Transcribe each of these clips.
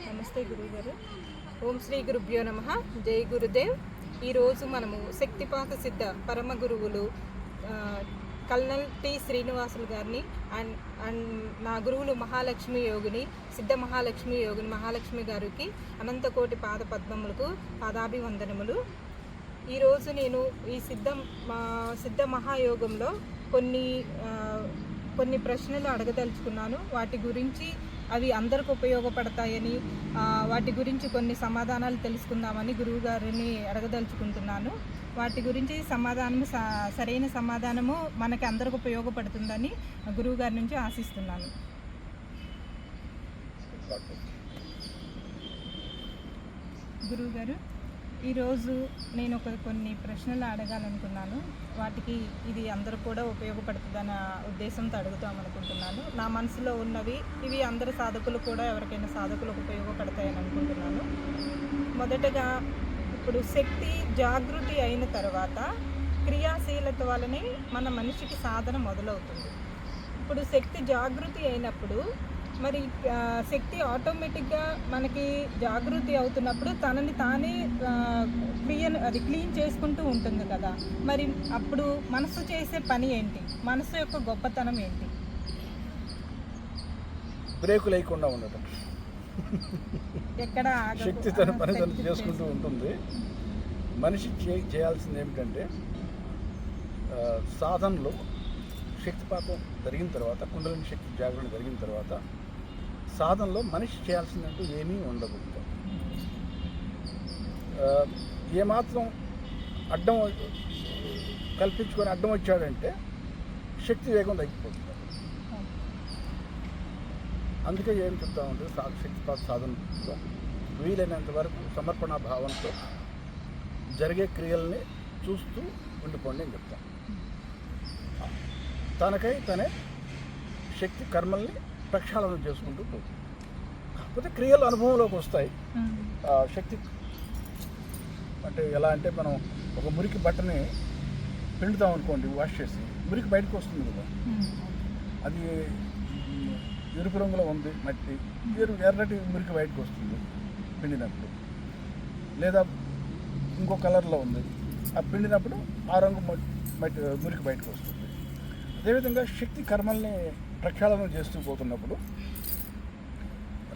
నమస్తే గురువుగారు. ఓం శ్రీ గురుభ్యో నమః. జై గురుదేవ్. ఈరోజు మనము శక్తిపాత సిద్ధ పరమ గురువులు కల్నల్ టి శ్రీనివాసులు గారిని అండ్ నా గురువులు మహాలక్ష్మి యోగిని సిద్ధ మహాలక్ష్మి యోగిని మహాలక్ష్మి గారికి అనంతకోటి పాద పద్మములకు పాదాభివందనములు. ఈరోజు నేను ఈ సిద్ధ మహాయోగంలో కొన్ని ప్రశ్నలు అడగదలుచుకున్నాను. వాటి గురించి అవి అందరికి ఉపయోగపడతాయని, వాటి గురించి కొన్ని సమాధానాలు తెలుసుకుందామని గురువు గారిని అడగదలుచుకుంటున్నాను. వాటి గురించి సరైన సమాధానము మనకి అందరికి ఉపయోగపడుతుందని గురువు గారి నుంచి ఆశిస్తున్నాను. గురువు గారు, ఈరోజు నేను కొన్ని ప్రశ్నలు అడగాలనుకున్నాను. వాటికి ఇది అందరూ కూడా ఉపయోగపడుతుందన్న ఉద్దేశంతో అడుగుతామనుకుంటున్నాను. నా మనసులో ఉన్నవి ఇవి అందరి సాధకులు కూడా ఎవరికైనా సాధకులకు ఉపయోగపడతాయని అనుకుంటున్నాను. మొదటగా, ఇప్పుడు శక్తి జాగృతి అయిన తర్వాత క్రియాశీలత వల్లనే మన మనిషికి సాధన మొదలవుతుంది. ఇప్పుడు శక్తి జాగృతి అయినప్పుడు మరి శక్తి ఆటోమేటిక్గా మనకి జాగృతి అవుతున్నప్పుడు తనని తానే క్లీన్ చేసుకుంటూ ఉంటుంది కదా. మరి అప్పుడు మనసు చేసే పని ఏంటి? మనసు యొక్క గొప్పతనం ఏంటి? బ్రేకు లేకుండా ఉండటం. ఎక్కడ శక్తి తన పని తను చేసుకుంటూ ఉంటుంది. మనిషి చేయాల్సింది ఏమిటంటే, సాధనలో శక్తిపాతం జరిగిన తర్వాత, కుండలిని శక్తి జాగరణ జరిగిన తర్వాత సాధనలో మనిషి చేయాల్సిందంటూ ఏమీ ఉండదు. ఏమాత్రం అడ్డం కల్పించుకొని అడ్డం వచ్చాడంటే శక్తి వేగం తగ్గిపోతుంది. అందుకే ఏం చెప్తామంటే, శక్తిపాత సాధనలో వీలైనంత వరకు సమర్పణ భావంతో జరిగే క్రియల్ని చూస్తూ ఉండిపోండి అని చెప్తాం. తనకై తనే శక్తి కర్మల్ని ప్రక్షాళన చేసుకుంటూ పోతుంది. కాకపోతే క్రియలు అనుభవంలోకి వస్తాయి. శక్తి అంటే ఎలా అంటే, మనం ఒక మురికి బట్టని పిండుతాం అనుకోండి, వాష్ చేసి, మురికి బయటకు వస్తుంది కదా. అది ఎరుపు రంగులో ఉంది మట్టి, ఎర్రటి మురికి బయటకు వస్తుంది పిండినప్పుడు. లేదా ఇంకో కలర్లో ఉంది, ఆ పిండినప్పుడు ఆ రంగు మట్టి మురికి బయటకు వస్తుంది. అదేవిధంగా శక్తి కర్మల్ని ప్రక్షాళన చేస్తూ పోతున్నప్పుడు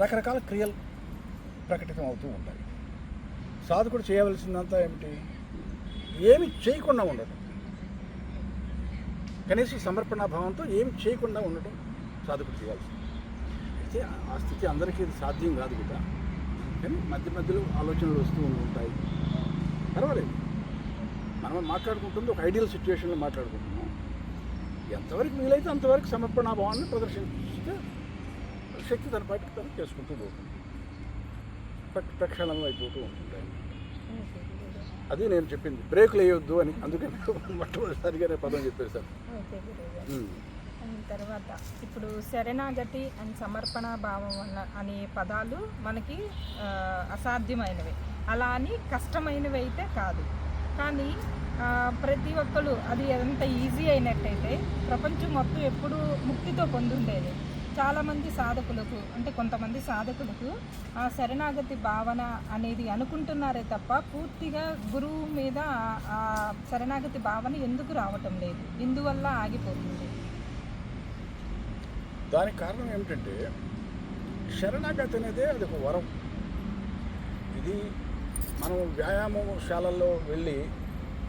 రకరకాల క్రియలు ప్రకటితం అవుతూ ఉంటాయి. సాధకుడు చేయవలసిందంతా ఏమిటి? ఏమి చేయకుండా ఉండటం. కనీసం సమర్పణ భావంతో ఏమి చేయకుండా ఉండటం సాధకుడు చేయాల్సింది. అయితే ఆ స్థితి అందరికీ సాధ్యం కాదు కదా. కానీ మధ్య మధ్యలో ఆలోచనలు వస్తూ ఉంటాయి. పర్వాలేదు, మనం మాట్లాడుకుంటుంది ఒక ఐడియల్ సిచ్యువేషన్లో మాట్లాడుకుంటున్నాం. ఎంతవరకు వీలైతే అంతవరకు సమర్పణ భావాన్ని ప్రదర్శిస్తే శక్తి తన బయటకు తను చేసుకుంటూ పోతుంది, ప్రక్షాళనం అయిపోతూ ఉంటుంది. అది నేను చెప్పింది, బ్రేకులు వేయొద్దు అని. అందుకే మొట్టమొదటిసారిగానే పదం చెప్పేశాను. తర్వాత ఇప్పుడు శరణాగతి అండ్ సమర్పణ భావం అనే పదాలు మనకి అసాధ్యమైనవి, అలా అని కష్టమైనవి అయితే కాదు. కానీ ప్రతి ఒక్కరు అది ఎంత ఈజీ అయినట్టయితే ప్రపంచం మొత్తం ఎప్పుడు ముక్తితో పొందుండేది. చాలామంది సాధకులకు, అంటే కొంతమంది సాధకులకు ఆ శరణాగతి భావన అనేది అనుకుంటున్నారే తప్ప పూర్తిగా గురువు మీద ఆ శరణాగతి భావన ఎందుకు రావటం లేదు? ఇందువల్ల ఆగిపోతుంది. దానికి కారణం ఏమిటంటే, శరణాగతి అనేది అది ఒక వరం. ఇది మనం వ్యాయామశాలల్లో వెళ్ళి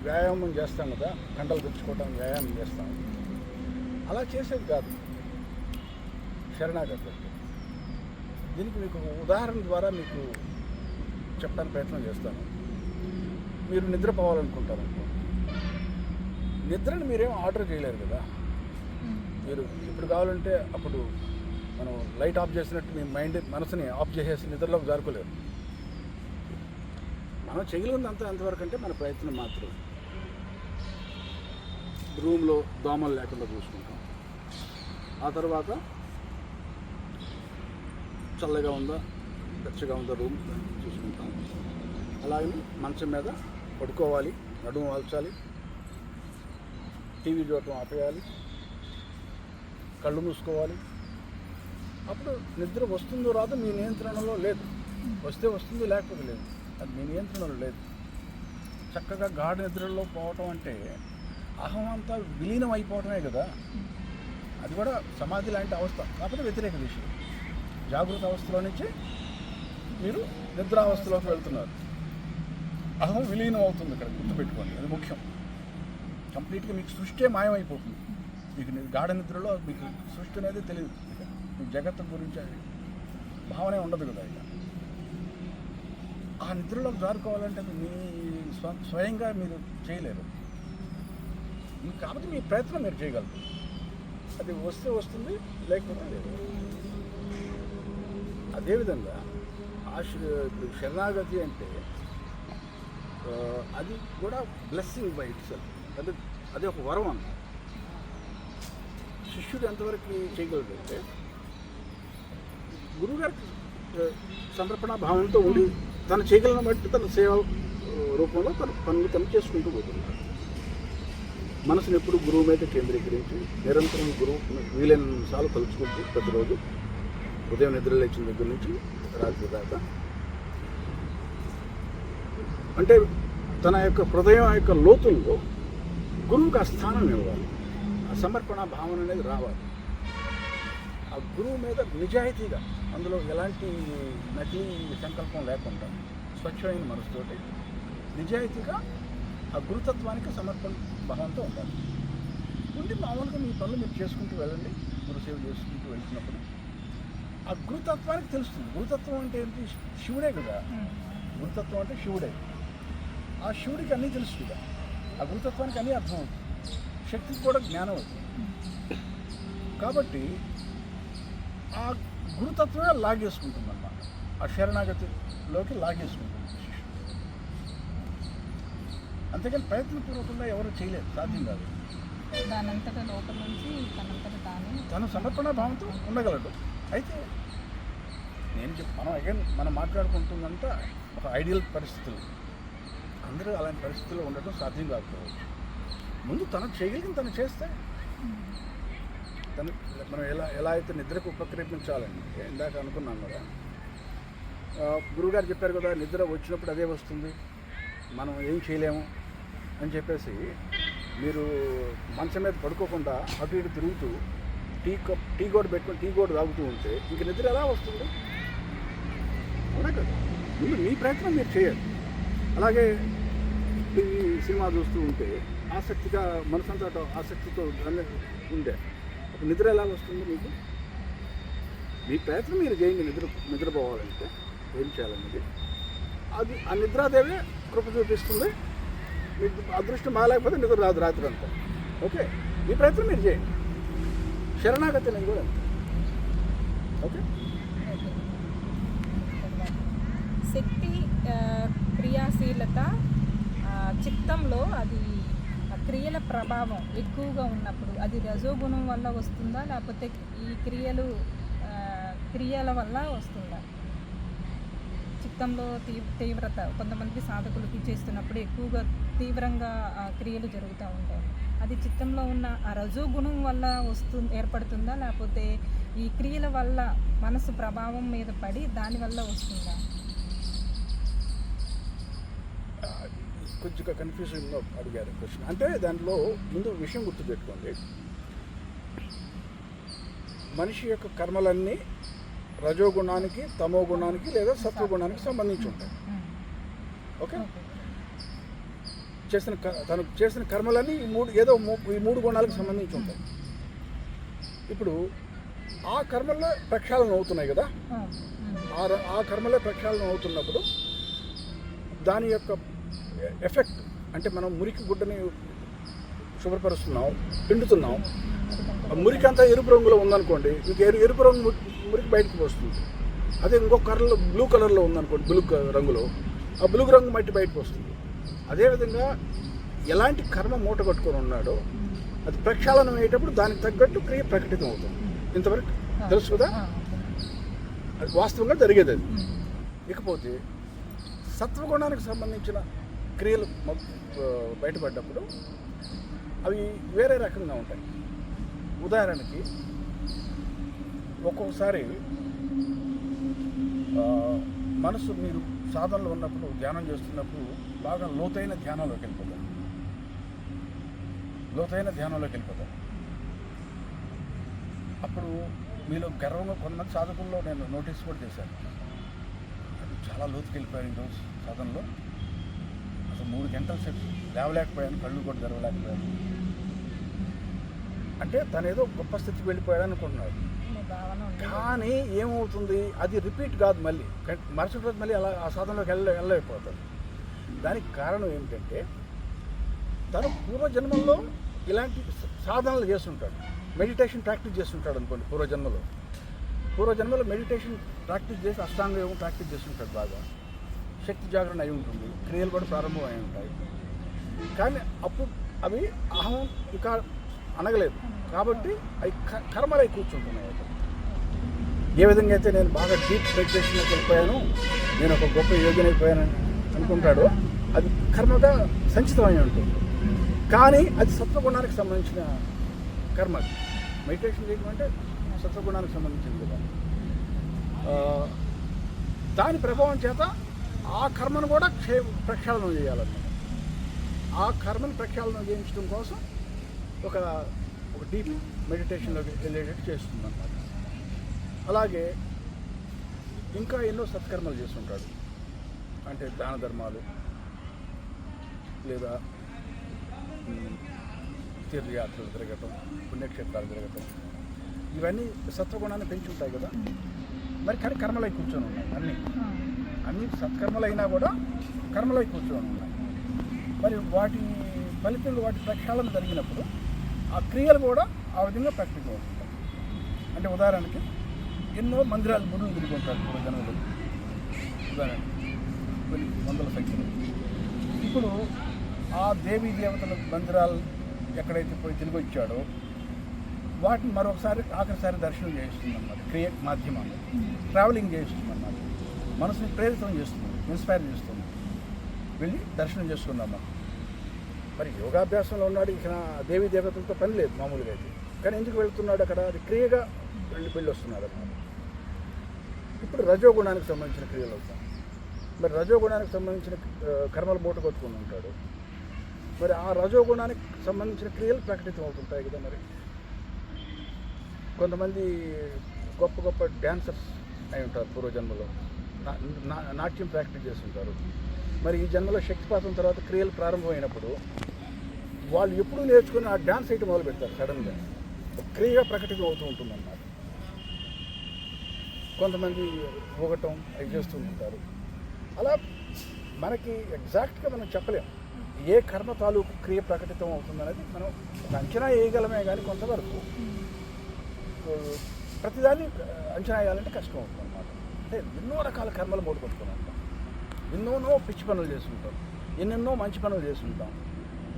వ్యాయామం చేస్తాం కదా, కండలు తెచ్చుకోవడానికి వ్యాయామం చేస్తాం. అలా చేసేది కాదు శరణాగతి అంటే. దీనికి మీకు ఉదాహరణ ద్వారా మీకు చెప్పడానికి ప్రయత్నం చేస్తాను. మీరు నిద్రపోవాలనుకుంటారు అనుకో, నిద్రని మీరేం ఆర్డర్ చేయలేరు కదా. మీరు ఇప్పుడు కావాలంటే అప్పుడు మనం లైట్ ఆఫ్ చేసినట్టు మీ మనసుని ఆఫ్ చేసేసి నిద్రలోకి జారుకోలేరు. మనం చేయగలిగింది అంతవరకు అంటే మన ప్రయత్నం మాత్రం. రూమ్లో దోమలు లేకుండా చూసుకుంటాం. ఆ తర్వాత చల్లగా ఉందా వెచ్చగా ఉందా రూమ్ చూసుకుంటాం. అలాగే మంచం మీద పడుకోవాలి, నడుము వాల్చాలి, టీవీ చూడటం ఆపేయాలి, కళ్ళు మూసుకోవాలి. అప్పుడు నిద్ర వస్తుందో రాదో మీ నియంత్రణలో లేదు. వస్తే వస్తుంది, లేకపోతే లేదు. అది మీ నియంత్రణలో లేదు. చక్కగా గాఢ నిద్రలో పోవటం అంటే అహం అంతా విలీనం అయిపోవటమే కదా. అది కూడా సమాధి లాంటి అవస్థ, కాకపోతే వ్యతిరేక దిశ. జాగృత అవస్థలో నుంచి మీరు నిద్రావస్థలోకి వెళ్తున్నారు. అహం విలీనం అవుతుంది, ఇక్కడ గుర్తుపెట్టుకోండి, అది ముఖ్యం. కంప్లీట్గా మీకు సృష్టి మాయమైపోతుంది. మీకు గాఢ నిద్రలో మీకు సృష్టి అనేది తెలియదు. మీకు జగత్తు గురించి అది భావనే ఉండదు కదా. ఇక ఆ నిద్రలోకి జారుకోవాలంటే మీ స్వయంగా మీరు చేయలేరు. కాబట్టి మీ ప్రయత్నం మీరు చేయగలరు. అది వస్తే వస్తుంది, లేకపోతే లేదు. అదేవిధంగా ఇప్పుడు శరణాగతి అంటే అది కూడా బ్లెస్సింగ్ బై ఇట్ సెల్ఫ్. అది ఒక వరం అన్న. శిష్యుడు ఎంతవరకు చేయగలడంటే గురువుగారికి సమర్పణ భావంతో ఉండి తను చేయగలను బట్టి తన సేవ రూపంలో తన పనులు తను చేసుకుంటూ పోతున్నాడు. మనసును ఎప్పుడు గురువు మీద కేంద్రీకరించి నిరంతరం గురువు వీలైన సార్లు తలుచుకుంటూ ప్రతిరోజు ఉదయం నిద్ర లేచిన దగ్గర నుంచి రాత్రి దాకా అంటే తన యొక్క హృదయం యొక్క లోతుల్లో గురువుకి ఆ స్థానం ఇవ్వాలి. ఆ సమర్పణ భావన అనేది రావాలి. ఆ గురువు మీద నిజాయితీగా, అందులో ఎలాంటి నకిలీ సంకల్పం లేకుండా స్వచ్ఛమైన మనసుతోటి నిజాయితీగా ఆ గురుతత్వానికి సమర్పణ భావంతో ఉండాలి. ఉండి మామూలుగా మీ పనులు మీరు చేసుకుంటూ వెళ్ళండి. గురుసేవ చేసుకుంటూ వెళ్తున్నప్పుడు ఆ గురుతత్వానికి తెలుస్తుంది. గురుతత్వం అంటే ఏంటి? శివుడే కదా. గురుతత్వం అంటే శివుడే. ఆ శివుడికి అన్నీ తెలుసు కదా. ఆ గురుతత్వానికి అన్నీ అర్థమవుతుంది. శక్తికి కూడా జ్ఞానం అవుతుంది. కాబట్టి ఆ గురుతత్వమే లాగేసుకుంటుంది అన్నమాట. ఆ శరణాగతిలోకి లాగేసుకుంటుంది. అంతేకాని ప్రయత్నపూర్వకంగా ఎవరు చేయలేరు, సాధ్యం కాదు. దానంతటా లోపల నుంచి తను సమర్పణ భావంతో ఉండగలడు. అయితే నేను మనం మాట్లాడుకుంటుందంతా ఒక ఐడియల్ పరిస్థితులు. అందరూ అలాంటి పరిస్థితుల్లో ఉండటం సాధ్యం కాకపోవచ్చు. ముందు తను చేయగలిగిన తను చేస్తే తను మనం ఎలా అయితే నిద్రకు ఉపక్రమించాలని ఇందాక అనుకున్నాం కదా. గురువుగారు చెప్పారు కదా, నిద్ర వచ్చినప్పుడు అదే వస్తుంది, మనం ఏం చేయలేము అని చెప్పేసి మీరు మంచం మీద పడుకోకుండా అటు ఇటు తిరుగుతూ టీ గోడ పెట్టుకొని టీ గోడ తాగుతూ ఉంటే ఇంక నిద్ర ఎలా వస్తుంది? అవునా కదా. ముందు మీ ప్రయత్నం మీరు చేయాలి. అలాగే టీవీ సినిమా చూస్తూ ఉంటే ఆసక్తిగా మనసంతా ఆసక్తితో ఉండే అప్పుడు నిద్ర ఎలా వస్తుంది మీకు? మీ ప్రయత్నం మీరు చేయండి. నిద్రపోవాలంటే ఏం చేయాలనేది అది ఆ నిద్రాదేవే కృప చూపిస్తుంది. మీకు అదృష్టం బాగాలేకపోతే నిద్ర రాదు రాత్రి అంతా. ఓకే, మీ ప్రయత్నం మీరు చేయండి. శరణాగతి అనేది కూడా అంతే. ఓకే. శక్తి క్రియాశీలత చిత్తంలో అది క్రియల ప్రభావం ఎక్కువగా ఉన్నప్పుడు అది రజోగుణం వల్ల వస్తుందా, లేకపోతే ఈ క్రియల వల్ల వస్తుందా? చిత్తంలో తీవ్రత కొంతమంది సాధకులకి చేస్తున్నప్పుడు ఎక్కువగా తీవ్రంగా క్రియలు జరుగుతూ ఉంటాయి. అది చిత్తంలో ఉన్న ఆ రజోగుణం వల్ల ఏర్పడుతుందా, లేకపోతే ఈ క్రియల వల్ల మనసు ప్రభావం మీద పడి దానివల్ల వస్తుందా? కొంచెం కన్ఫ్యూజన్గా అడిగారు క్వశ్చన్. అంటే దాంట్లో ముందు విషయం గుర్తుపెట్టుకోండి. మనిషి యొక్క కర్మలన్నీ రజోగుణానికి, తమో గుణానికి లేదా సత్వగుణానికి సంబంధించి ఉంటాయి. ఓకే. తను చేసిన కర్మలన్నీ ఈ మూడు గుణాలకు సంబంధించి ఉంటాయి. ఇప్పుడు ఆ కర్మల్లో ప్రక్షాళన అవుతున్నాయి కదా. ఆ కర్మలే ప్రక్షాళన అవుతున్నప్పుడు దాని యొక్క ఎఫెక్ట్ అంటే మనం మురికి గుడ్డని శుభ్రపరుస్తున్నాం, పిండుతున్నాం. ఆ మురికి అంతా ఎరుపు రంగులో ఉందనుకోండి, మీకు ఎరుపు రంగు మురికి బయటకు వస్తుంది. అదే ఇంకొక కలర్లో బ్లూ కలర్లో ఉందనుకోండి, బ్లూ రంగులో, ఆ బ్లూ రంగు మట్టి బయటకు వస్తుంది. అదేవిధంగా ఎలాంటి కర్మ మూట కట్టుకొని ఉన్నాడో అది ప్రక్షాళనం అయ్యేటప్పుడు దానికి తగ్గట్టు క్రియ ప్రకటితం అవుతుంది. ఇంతవరకు తెలుసు కదా, అది వాస్తవంగా జరిగేది అది. ఇకపోతే సత్వగుణానికి సంబంధించిన క్రియలు బయటపడ్డప్పుడు అవి వేరే రకంగా ఉంటాయి. ఉదాహరణకి ఒక్కొక్కసారి మనసు మీరు సాధనలో ఉన్నప్పుడు ధ్యానం చేస్తున్నప్పుడు బాగా లోతైన ధ్యానంలోకి వెళ్ళిపోతారు. అప్పుడు మీలో గర్వంగా కొంతమంది సాధకుల్లో నేను నోటీస్ కూడా చేశాను. అది చాలా లోతుకి వెళ్ళిపోయాను ఈరోజు సాధనలో. అసలు 3 గంటల సేపు లేవలేకపోయాను, కళ్ళు కూడా తెరవలేకపోయాను. అంటే తను ఏదో గొప్ప స్థితికి వెళ్ళిపోయాడు అనుకుంటున్నాడు. కానీ ఏమవుతుంది, అది రిపీట్ కాదు. మళ్ళీ మరుసటి రోజు మళ్ళీ అలా ఆ సాధనలోకి వెళ్ళలేకపోతాడు. దానికి కారణం ఏమిటంటే తను పూర్వజన్మల్లో ఇలాంటి సాధనలు చేస్తుంటాడు, మెడిటేషన్ ప్రాక్టీస్ చేస్తుంటాడు అనుకోండి. పూర్వజన్మలో మెడిటేషన్ ప్రాక్టీస్ చేసి అష్టాంగ యోగం ప్రాక్టీస్ చేస్తుంటాడు. బాగా శక్తి జాగరణ అయి ఉంటుంది, క్రియలు కూడా ప్రారంభం అయి ఉంటాయి. కానీ అప్పుడు అవి అహం ఇంకా అనగలేదు కాబట్టి అవి కర్మలై కూర్చుంటున్నాయి. ఏ విధంగా అయితే నేను బాగా డీప్ మెడిటేషన్లోకి వెళ్ళిపోయాను, నేను ఒక గొప్ప యోగిని అయిపోయాను అనుకుంటాడో అది కర్మగా సంచితమై ఉంటుంది. కానీ అది సత్వగుణానికి సంబంధించిన కర్మ. మెడిటేషన్ చేయడం అంటే సత్వగుణానికి సంబంధించింది కదా. దాని ప్రభావం చేత ఆ కర్మను కూడా ప్రక్షాళన చేయాలన్నమాట. ఆ కర్మను ప్రక్షాళన చేయించడం కోసం ఒక డీప్ మెడిటేషన్లోకి వెళ్ళేటట్టు చేస్తుంది అన్నమాట. అలాగే ఇంకా ఎన్నో సత్కర్మలు చేస్తుంటాడు. అంటే దాన ధర్మాలు లేదా తీర్థయాత్రలు తిరగటం, పుణ్యక్షేత్రాలు తిరగటం, ఇవన్నీ సత్వగుణాన్ని పెంచి ఉంటాయి కదా. మరి కానీ కర్మలై కూర్చొని ఉన్నాయి. అన్ని సత్కర్మలైనా కూడా కర్మలై కూర్చొని ఉన్నాయి. మరి వాటి ఫలితంలో వాటి ప్రక్షాళన జరిగినప్పుడు ఆ క్రియలు కూడా ఆ విధంగా ప్రాక్టీస్ అవుతుంటాయి. అంటే ఉదాహరణకి ఎన్నో మందిరాలు గుడులు తిరిగి ఉంటారు పూర్వజన్మలు. ఉదాహరణకి కొన్ని వందల సంఖ్యలో. ఇప్పుడు ఆ దేవీ దేవతల మందిరాలు ఎక్కడైతే పోయి తిరిగి వచ్చాడో వాటిని మరొకసారి ఆఖరిసారి దర్శనం చేయిస్తుంది అన్నమాట. క్రియేట్ మాధ్యమాలు ట్రావెలింగ్ చేయిస్తుంది అన్నమాట. మనసుని ప్రేరితం చేస్తుంది, ఇన్స్పైర్ చేస్తుంది. వెళ్ళి దర్శనం చేసుకున్నాం. మరి యోగాభ్యాసంలో ఉన్నాడు, ఇక దేవీ దేవతలతో పని లేదు మామూలుగా అయితే. కానీ ఎందుకు వెళ్తున్నాడు అక్కడ? అది క్రియగా వెళ్ళి వస్తున్నాడు అన్నమాట. ఇప్పుడు రజోగుణానికి సంబంధించిన క్రియలు అవుతాం. మరి రజోగుణానికి సంబంధించిన కర్మలు మూట కొట్టుకుని ఉంటాడు. మరి ఆ రజోగుణానికి సంబంధించిన క్రియలు ప్రకటితం అవుతుంటాయి కదా. మరి కొంతమంది గొప్ప గొప్ప డ్యాన్సర్స్ అయి ఉంటారు పూర్వజన్మలో, నాట్యం ప్రాక్టీస్ చేస్తుంటారు. మరి ఈ జన్మలో శక్తిపాతం తర్వాత క్రియలు ప్రారంభమైనప్పుడు వాళ్ళు ఎప్పుడూ నేర్చుకుని ఆ డ్యాన్స్ అయితే మొదలు పెడతారు. సడన్గా క్రియగా ప్రకటితం అవుతూ ఉంటుందన్నమాట. కొంతమంది ఊగటం అవి చేస్తూ ఉంటారు. అలా మనకి ఎగ్జాక్ట్గా మనం చెప్పలేం ఏ కర్మ తాలూకు క్రియ ప్రకటితం అవుతుందనేది. మనం అంచనా వేయగలమే కానీ కొంతవరకు ప్రతిదాన్ని అంచనా వేయాలంటే కష్టం అవుతుంది అన్నమాట. అంటే ఎన్నో రకాల కర్మలు మూడుకొట్టుకుని ఉంటాం, ఎన్నోనో పిచ్చి పనులు చేస్తుంటాం, ఎన్నెన్నో మంచి పనులు చేస్తుంటాం,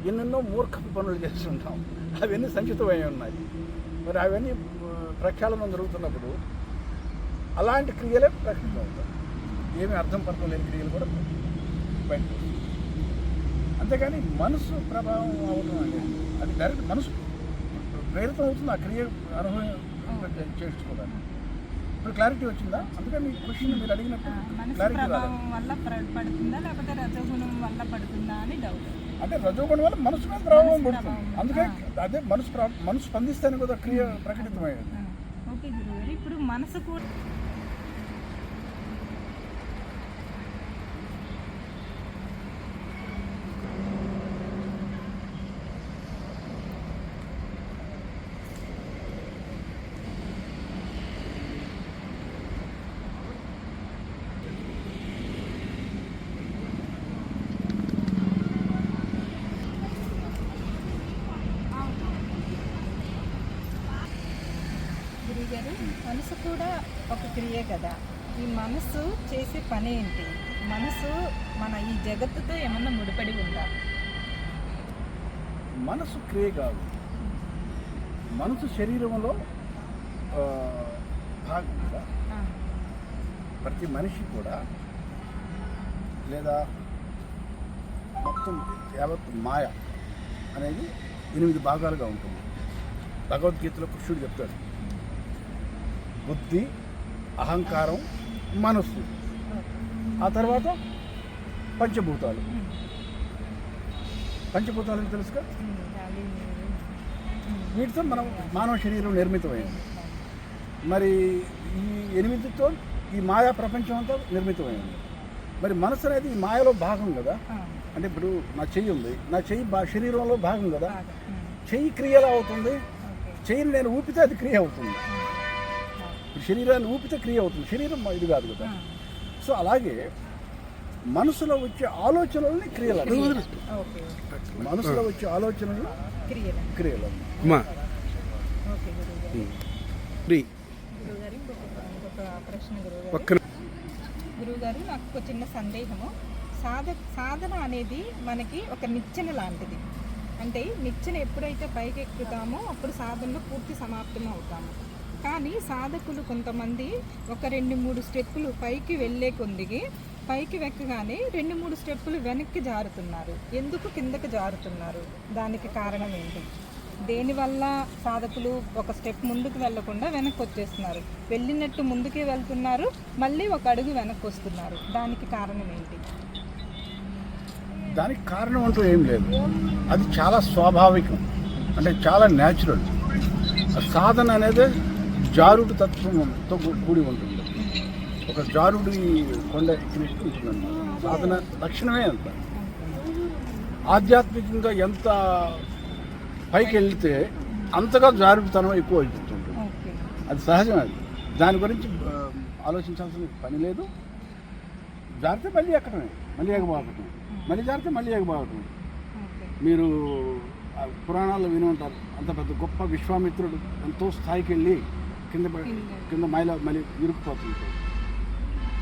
ఎన్నెన్నో మూర్ఖపు పనులు చేస్తుంటాం. అవన్నీ సంచితమై ఉన్నాయి. మరి అవన్నీ ప్రక్షాళన జరుగుతున్నప్పుడు అలాంటి క్రియలే ప్రకటితం అవుతాయి. ఏమీ అర్థం పర్థం లేని క్రియలు కూడా బయటకు వస్తాయి. అంతేకాని మనసు ప్రభావం అవడం అనేది అది డైరెక్ట్ మనసు ప్రేరితం అవుతుంది ఆ క్రియ అనుభవం చేసుకోవడానికి. ఇప్పుడు క్లారిటీ వచ్చిందా? అందుకే మీ క్వశ్చన్ మీరు అడిగినప్పుడు క్లారిటీ రాలేదు. అంటే రజోగుణం వల్ల మనసు మీద ప్రభావం పడుతుంది. అందుకే అదే మనసు స్పందిస్తేనే కదా క్రియ ప్రకటితమయ్యేది. ఓకే గురుగారు, ఇప్పుడు మనసు కూడా మనసు కూడా ఒక క్రియ కదా. ఈ మనసు చేసే పని ఏంటి? మనసు మన ఈ జగత్తుతో ఏమన్నా ముడిపడి ఉందా? మనసు క్రియ కాదు, మనసు శరీరంలో భాగం కదా. ప్రతి మనిషి కూడా లేదా మొత్తం యావత్ మాయ అనేది 8 భాగాలుగా ఉంటుంది. భగవద్గీతలో కృష్ణుడు చెప్తాడు, బుద్ధి, అహంకారం, మనస్సు. ఆ తర్వాత పంచభూతాలు. పంచభూతాలు తెలుసుగా, గాలి, నీరు. వీటితో మనం మానవ శరీరం నిర్మితమైంది. మరి ఈ 8తో ఈ మాయా ప్రపంచం అంతా నిర్మితమైంది. మరి మనసు అనేది ఈ మాయలో భాగం కదా. అంటే ఇప్పుడు నా చెయ్యి ఉంది, నా చెయ్యి శరీరంలో భాగం కదా. చెయ్యి క్రియలా అవుతుంది, చెయ్యిని నేను ఊపితే అది క్రియ అవుతుంది. ఇప్పుడు శరీరాన్ని ఊపితే క్రియ అవుతుంది, శరీరం ఇది కాదు కదా. సో అలాగే మనసులో వచ్చే ఆలోచనల్ని క్రియలు, మనసులో వచ్చే ఆలోచనలు క్రియలు. గురువుగారు, నాకు ఒక చిన్న సందేహము. సాధన అనేది మనకి ఒక నిచ్చెన లాంటిది. అంటే నిచ్చెన ఎప్పుడైతే పైకి ఎక్కుతామో అప్పుడు సాధనలో పూర్తి సమాప్తం అవుతాము. కానీ సాధకులు కొంతమంది ఒక 2-3 స్టెప్పులు పైకి వెళ్ళే కొద్దికి పైకి వెక్కగానే 2-3 స్టెప్పులు వెనక్కి జారుతున్నారు. ఎందుకు కిందకి జారుతున్నారు? దానికి కారణం ఏంటి? దేనివల్ల సాధకులు ఒక స్టెప్ ముందుకు వెళ్లకుండా వెనక్కి వచ్చేస్తున్నారు? వెళ్ళినట్టు ముందుకే వెళ్తున్నారు, మళ్ళీ ఒక అడుగు వెనక్కి వస్తున్నారు. దానికి కారణం ఏంటి? దానికి కారణం అంటూ ఏం లేదు, అది చాలా స్వాభావికం, అంటే చాలా న్యాచురల్. సాధన అనేది జారుడు తత్వంతో కూడి ఉంటుంది. ఒక జారుడు కొండ ఎక్కినట్టు ఉంటుంది. సాధన లక్షణమే అంత. ఆధ్యాత్మికంగా ఎంత పైకి వెళ్తే అంతగా జారుడుతనం ఎక్కువ అయిపోతుంది. అది సహజం. అది దాని గురించి ఆలోచించాల్సిన పని లేదు. జారితే మళ్ళీ ఎక్కడమే, మళ్ళీ ఎగబాగటం, మళ్ళీ జారితే మళ్ళీ ఎగబాగటం. మీరు పురాణాల్లో విని ఉంటారు, అంత పెద్ద గొప్ప విశ్వామిత్రుడు ఎంతో స్థాయికి వెళ్ళి కింద మళ్ళీ ఇరుక్కుపోతుంటాడు.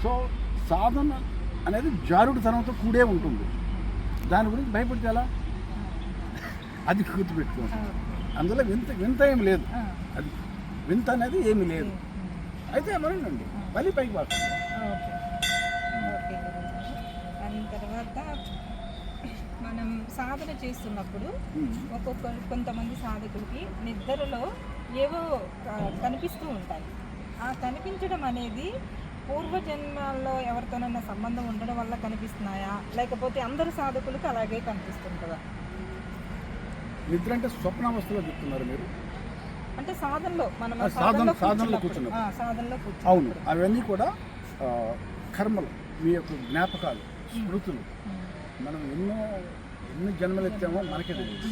సో సాధన అనేది జారుడుతనంతో కూడే ఉంటుంది. దాని గురించి భయపడితే ఎలా? అది గుర్తుపెట్టుకోండి. అందులో వింత ఏమి లేదు. అది వింత అనేది ఏమీ లేదు. అయితే ఏమనండి, మళ్ళీ పైకి పోతుంది. తర్వాత మనం సాధన చేస్తున్నప్పుడు కొంతమంది సాధకులకి నిద్రలో ఏవో కనిపిస్తూ ఉంటాయి. ఆ కనిపించడం అనేది పూర్వజన్మల్లో ఎవరితోనైనా సంబంధం ఉండడం వల్ల కనిపిస్తున్నాయా, లేకపోతే అందరు సాధకులకు అలాగే కనిపిస్తుంటుందా? నిద్ర అంటే స్వప్నావస్థలో చెప్తున్నారు మీరు? అంటే సాధనలో మనం సాధనలో కూర్చున్నాం. అవును, అవన్నీ కూడా కర్మలు, మీ యొక్క జ్ఞాపకాలు, స్మృతులు. మనం ఎన్ని జన్మలు ఎత్తామో మనకే తెలియదు.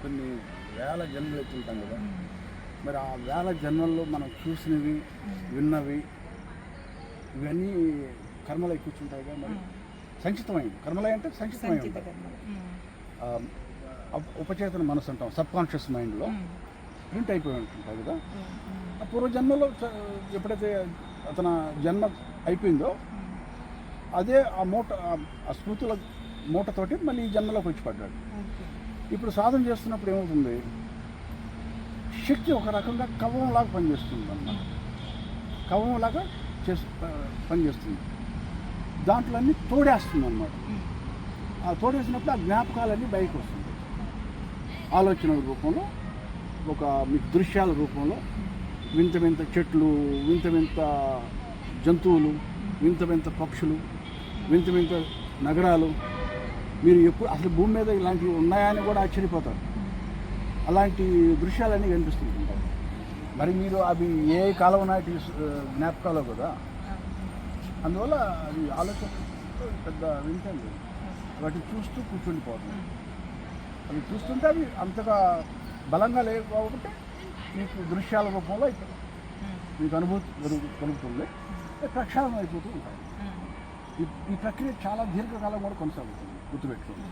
కొన్ని వేల జన్మలు ఎత్తుంటాం కదా. మరి ఆ వేల జన్మల్లో మనం చూసినవి, విన్నవి, ఇవన్నీ కర్మలై కూర్చుంటాయి కదా. మరి సంచితమైంది కర్మలై అంటే సంచితమై ఉంటాయి. ఉపచేతన మనసు అంటాం, సబ్కాన్షియస్ మైండ్లో ప్రింట్ అయిపోయి ఉంటుంటాయి కదా. ఆ పూర్వజన్మలో ఎప్పుడైతే అతను జన్మ అయిపోయిందో అదే ఆ స్మృతుల మూటతోటి మళ్ళీ ఈ జన్మలోకి వచ్చి పడ్డాడు. ఇప్పుడు సాధన చేస్తున్నప్పుడు ఏమవుతుంది, శక్తి ఒక రకంగా కవ్వంలాగా పనిచేస్తుంది అన్నమాట. కవ్వంలాగా పనిచేస్తుంది. దాంట్లో అన్నీ తోడేస్తుంది అన్నమాట. ఆ తోడేసినప్పుడు ఆ జ్ఞాపకాలన్నీ బయటకు వస్తుంది. ఆలోచనల రూపంలో, మీకు దృశ్యాల రూపంలో, వింత వింత చెట్లు, వింత వింత జంతువులు, వింత వింత పక్షులు, వింత వింత నగరాలు. మీరు ఎప్పుడు అసలు భూమి మీద ఇలాంటివి ఉన్నాయని కూడా ఆశ్చర్యపోతారు. అలాంటి దృశ్యాలన్నీ కనిపిస్తుంటాయి. మరి మీరు అవి ఏ కాలం నాటి జ్ఞాపకాలు కదా. అందువల్ల అది ఆలోచన పెద్ద వింతండి. వాటిని చూస్తూ కూర్చుండిపోతుంది. అవి చూస్తుంటే అవి అంతగా బలంగా లేవు కాబట్టి మీకు దృశ్యాల రూపంలో మీకు అనుభూతి కలుగుతుంది. ప్రక్షాళన అయిపోతూ ఉంటాయి. ఈ ప్రక్రియ చాలా దీర్ఘకాలం కూడా కొనసాగుతుంది, గుర్తుపెట్టుకోండి.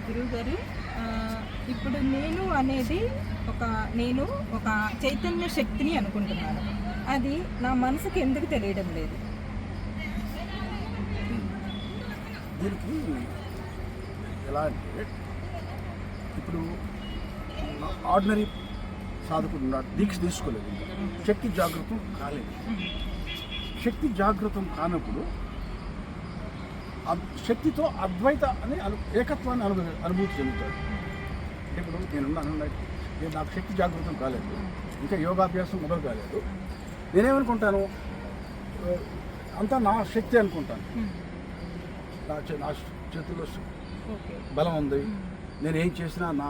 గురువు గారు, ఇప్పుడు నేను అనేది నేను ఒక చైతన్య శక్తిని అనుకుంటున్నాను. అది నా మనసుకి ఎందుకు తెలియడం లేదు? దీనికి ఎలా అంటే, ఇప్పుడు ఆర్డినరీ సాధకుడు ఉన్నాడు, దీక్ష తీసుకోలేదు, ఇంకా శక్తి జాగృతం కాలేదు. శక్తి జాగృతం కానప్పుడు శక్తితో అద్వైత అని ఏకత్వాన్ని అనుభూతి చెందుతాడు. ఇప్పుడు నేనున్నాను, నాకు శక్తి జాగృతం కాలేదు, ఇంకా యోగాభ్యాసం మొదలు కాలేదు. నేనేమనుకుంటాను, అంతా నా శక్తి అనుకుంటాను. నా చేతుల్లో బలం ఉంది, నేను ఏం చేసినా నా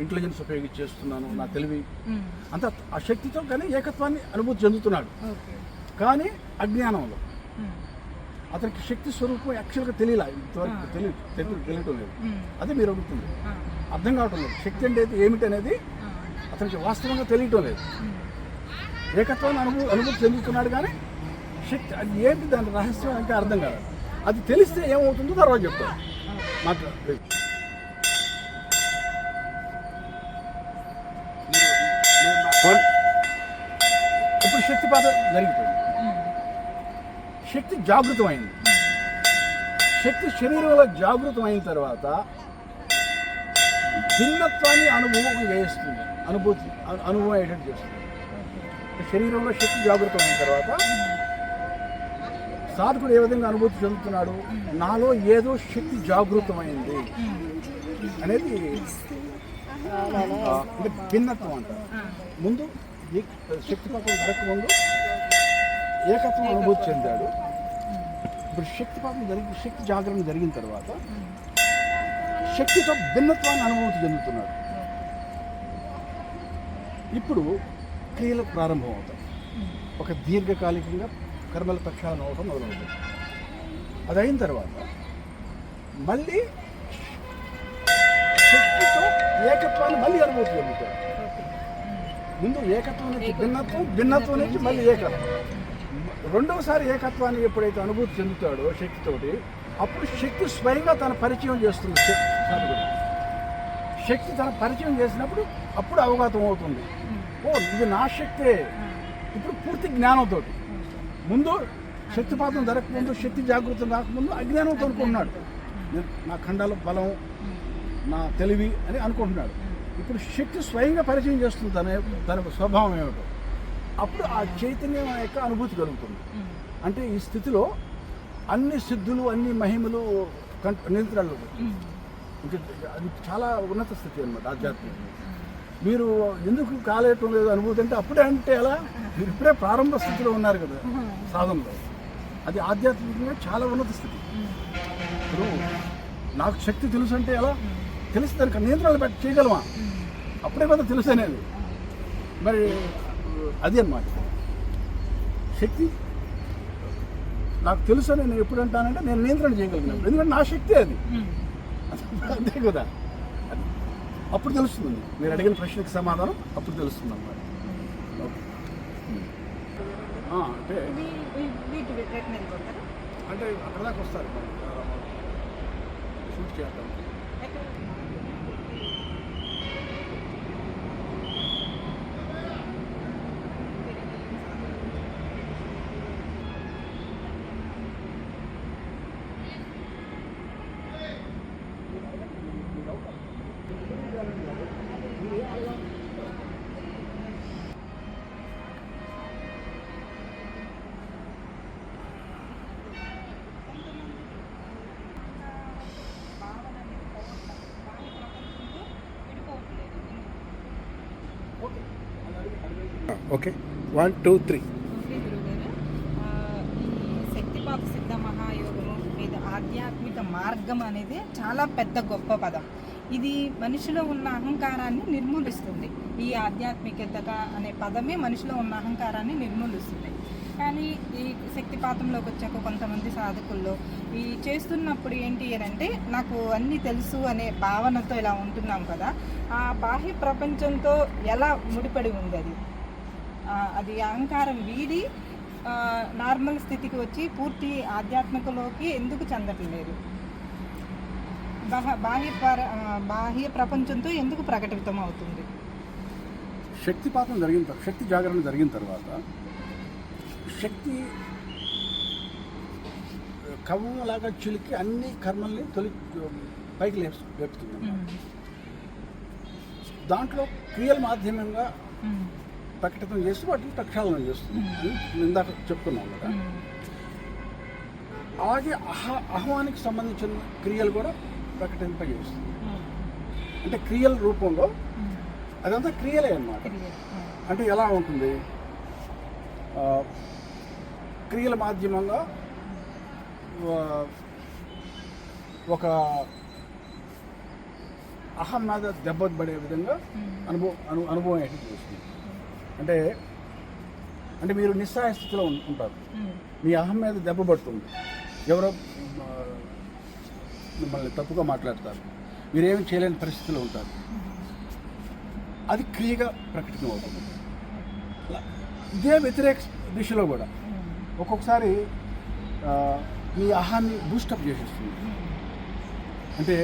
ఇంటెలిజెన్స్ ఉపయోగించి చేస్తున్నాను, నా తెలివి అంతా ఆ శక్తితో కానీ ఏకత్వాన్ని అనుభూతి చెందుతున్నాడు. కానీ అజ్ఞానంలో అతనికి శక్తి స్వరూపం యాక్చువల్గా తెలియటం లేదు. అదే మీరు అడుగుతుంది, అర్థం కావటం లేదు. శక్తి అంటే ఏమిటి అనేది అతనికి వాస్తవంగా తెలియటం లేదు. ఏకత్వాన్ని అనుభూతి చెందుతున్నాడు కానీ శక్తి అది ఏంటి, దాని రహస్యం అంటే అర్థం కాదు. అది తెలిస్తే ఏమవుతుందో తర్వాత చెప్తాను. మాట్లాడు. ఇప్పుడు శక్తిపాతం జరిగిపోయింది, శక్తి జాగృతమైంది. శక్తి శరీరంలో జాగృతమైన తర్వాత భిన్నత్వాన్ని అనుభవం చేస్తుంది, అనుభవం అయ్యేటట్టు చేస్తుంది. శరీరంలో శక్తి జాగృతమైన తర్వాత సాధకుడు ఏ విధంగా అనుభూతి చెందుతున్నాడు, నాలో ఏదో శక్తి జాగృతమైంది అనేది భిన్నత్వం అంటారు. ముందు శక్తిపాతం జరగక ముందు ఏకత్వం అనుభూతి చెందాడు. ఇప్పుడు శక్తి జాగరణ జరిగిన తర్వాత శక్తితో భిన్నత్వాన్ని అనుభూతి చెందుతున్నాడు. ఇప్పుడు క్రియలు ప్రారంభం అవుతాయి. ఒక దీర్ఘకాలికంగా కర్మల ప్రక్షాళన అవడం మొదలవుతుంది. అది అయిన తర్వాత మళ్ళీ శక్తితో ఏకత్వాన్ని మళ్ళీ అనుభూతి చెందుతాడు. ముందు ఏకత్వం నుంచి భిన్నత్వం నుంచి మళ్ళీ ఏకత్వం. రెండవసారి ఏకత్వాన్ని ఎప్పుడైతే అనుభూతి చెందుతాడో శక్తితోటి, అప్పుడు శక్తి స్వయంగా తన పరిచయం చేస్తుంది. శక్తి తన పరిచయం చేసినప్పుడు అప్పుడు అవగతం అవుతుంది, ఓ ఇది నా శక్తే. ఇప్పుడు పూర్తి జ్ఞానంతో, ముందు శక్తిపాతం జరగకముందు, శక్తి జాగృతం రాకముందు అజ్ఞానంతో అనుకుంటున్నాడు, నా ఖండాల బలం, నా తెలివి అని అనుకుంటున్నాడు. ఇప్పుడు శక్తి స్వయంగా పరిచయం చేస్తుంది తన స్వభావం ఏమిటో. అప్పుడు ఆ చైతన్యం యొక్క అనుభూతి కలుగుతుంది. అంటే ఈ స్థితిలో అన్ని సిద్ధులు, అన్ని మహిమలు నియంత్రణలు. ఇంకా అది చాలా ఉన్నత స్థితి అన్నమాట ఆధ్యాత్మిక. మీరు ఎందుకు కాలేయటం లేదు అనుభూతి అంటే అప్పుడే అంటే ఎలా, మీరు ఇప్పుడే ప్రారంభ స్థితిలో ఉన్నారు కదా సాధనలో. అది ఆధ్యాత్మికంగా చాలా ఉన్నత స్థితి. ఇప్పుడు నాకు శక్తి తెలుసు అంటే ఎలా తెలిసి దానికి నియంత్రణలు పెట్టి చేయగలమా, అప్పుడే కదా తెలుసు అనేది. మరి అది అన్నమాట శక్తి. నాకు తెలుసు అని నేను ఎప్పుడు అంటానంటే నేను నియంత్రణ చేయగలిగినప్పుడు, ఎందుకంటే నా శక్తి అది, అంతే కదా. అప్పుడు తెలుస్తుంది, మీరు అడిగిన ప్రశ్నకి సమాధానం అప్పుడు తెలుస్తుంది అన్నమాట. అంటే అక్కడ దాకా వస్తారు షూట్ చేయడానికి. ఓకే 1 2 3. ఓకే గురుగారు, ఈ శక్తిపాత సిద్ధ మహాయోగము మీద ఆధ్యాత్మిక మార్గం అనేది చాలా పెద్ద గొప్ప పదం. ఇది మనిషిలో ఉన్న అహంకారాన్ని నిర్మూలిస్తుంది. ఈ ఆధ్యాత్మికత అనే పదమే మనిషిలో ఉన్న అహంకారాన్ని నిర్మూలిస్తుంది. కానీ ఈ శక్తిపాతంలోకి వచ్చాక కొంతమంది సాధకుల్లో ఈ చేస్తున్నప్పుడు ఏంటి అని అంటే, నాకు అన్నీ తెలుసు అనే భావనతో ఇలా ఉంటున్నాం కదా, ఆ బాహ్య ప్రపంచంతో ఎలా ముడిపడి ఉంది అది. అది అహంకారం వీడి నార్మల్ స్థితికి వచ్చి పూర్తి ఆధ్యాత్మికలోకి ఎందుకు చెందట్లేదు, బాహ్య ప్రపంచంతో ఎందుకు ప్రకటితం అవుతుంది? శక్తిపాతం జరిగిన తర్వాత, శక్తి జాగరణ జరిగిన తర్వాత శక్తి కవ్వంలాగా చిలికి అన్ని కర్మల్ని పైకి లేపుతుంది. దాంట్లో క్రియల మాధ్యమంగా ప్రకటితం చేస్తూ వాటిని ప్రక్షాళన చేస్తుంది అని ఇందాక చెప్పుకున్నాం కదా. అలాగే అహ్వానికి సంబంధించిన క్రియలు కూడా ప్రకటింపజేస్తుంది. అంటే క్రియల రూపంలో అదంతా క్రియలే అన్నమాట. అంటే ఎలా ఉంటుంది, క్రియల మాధ్యమంగా ఒక అహం మీద దెబ్బపడే విధంగా అనుభవం ఏంటి చేస్తుంది. అంటే మీరు నిస్సహాయ స్థితిలో ఉంటారు, మీ అహం మీద దెబ్బ పడుతుంది, ఎవరో మిమ్మల్ని తప్పుగా మాట్లాడతారు, మీరేమి చేయలేని పరిస్థితిలో ఉంటారు, అది క్రియగా ప్రకటన అవుతుంది. ఇదే వ్యతిరేక దిశలో కూడా ఒక్కొక్కసారి మీ అహాన్ని బూస్టప్ చేసేస్తుంది. అంటే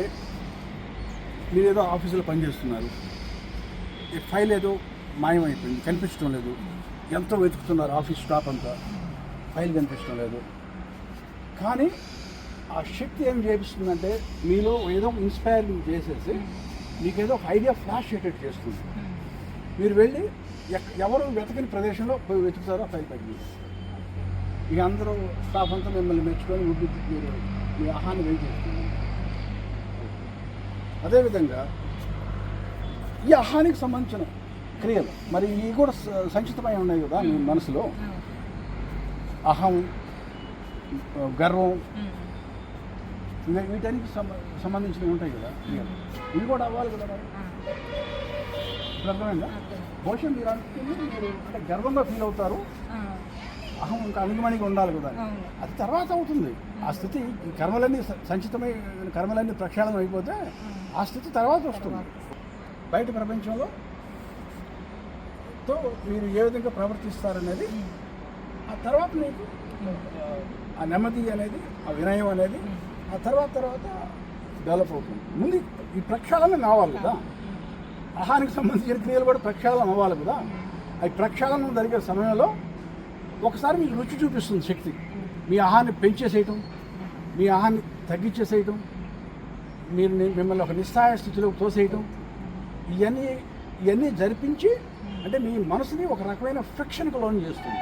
మీరు ఏదో ఆఫీసులో పనిచేస్తున్నారు, ఈ ఫైల్ ఏదో మాయమైపోయింది, కనిపించడం లేదు, ఎంతో వెతుకుతున్నారు ఆఫీస్ స్టాఫ్ అంతా, ఫైల్ కనిపించడం లేదు. కానీ ఆ శక్తి ఏం చేపిస్తుందంటే మీలో ఏదో ఇన్స్పైరింగ్ చేసేసి మీకేదో ఒక ఐడియా ఫ్లాష్ అయ్యేటట్టు చేస్తుంది. మీరు వెళ్ళి ఎవరు వెతకని ప్రదేశంలో పోయి వెతుకుతారో ఆ ఫైల్ పైకి. ఇక అందరూ స్టాఫ్ అంతా మిమ్మల్ని మెచ్చుకొని మీరు మీ ఆహాన్ని వెయిట్ చేస్తుంది. అదేవిధంగా ఈ ఆహానికి సంబంధించిన క్రియలు మరి ఇవి కూడా సంచితమై ఉన్నాయి కదా మీ మనసులో. అహం, గర్వం, వీటన్నిటికి సంబంధించినవి ఉంటాయి కదా క్రియలు. ఇవి కూడా అవ్వాలి కదా. మరి ఇప్పుడు అర్థమైందా? బహుశా మీరు అనుకుంటుంది మీరు అంటే గర్వంగా ఫీల్ అవుతారు, అహం ఇంకా అణిగిమణిగా ఉండాలి కదా, అది తర్వాత అవుతుంది. ఆ స్థితి ఈ కర్మలన్నీ సంచితమై కర్మలన్నీ ప్రక్షాళన అయిపోతే ఆ స్థితి తర్వాత వస్తుంది. బయట ప్రపంచంలో తో మీరు ఏ విధంగా ప్రవర్తిస్తారనేది ఆ తర్వాత మీకు ఆ నెమ్మది అనేది, ఆ వినయం అనేది ఆ తర్వాత డెవలప్ అవుతుంది. ముందు ఈ ప్రక్షాళన కావాలి కదా. ఆహానికి సంబంధించిన క్రియలు కూడా ప్రక్షాళన అవ్వాలి కదా. ఈ ప్రక్షాళన జరిగే సమయంలో ఒకసారి మీకు రుచి చూపిస్తుంది శక్తి. మీ ఆహాన్ని పెంచేసేయటం, మీ ఆహాన్ని తగ్గించేసేయటం, మిమ్మల్ని ఒక నిస్సహాయ స్థితిలోకి తోసేయటం, ఇవన్నీ జరిపించి అంటే మీ మనసుని ఒక రకమైన ఫ్రిక్షన్కి లోన్ చేస్తుంది.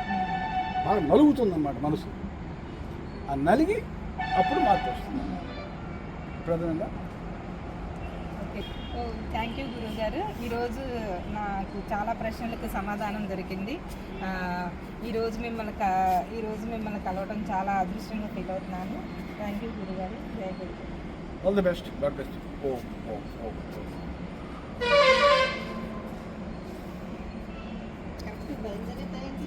బాగా నలుగుతుంది అన్నమాట మనసు. ఆ నలిగి అప్పుడు మార్పు వస్తుంది. ప్రధానంగా ఓకే, థ్యాంక్ యూ గురువు గారు. ఈరోజు నాకు చాలా ప్రశ్నలకు సమాధానం దొరికింది. ఈరోజు మిమ్మల్ని కలవడం చాలా అదృష్టంగా ఫీల్ అవుతున్నాను. థ్యాంక్ యూ గురువు గారు. జై గురు. All the best. God best. బయలుదేరే టైంకి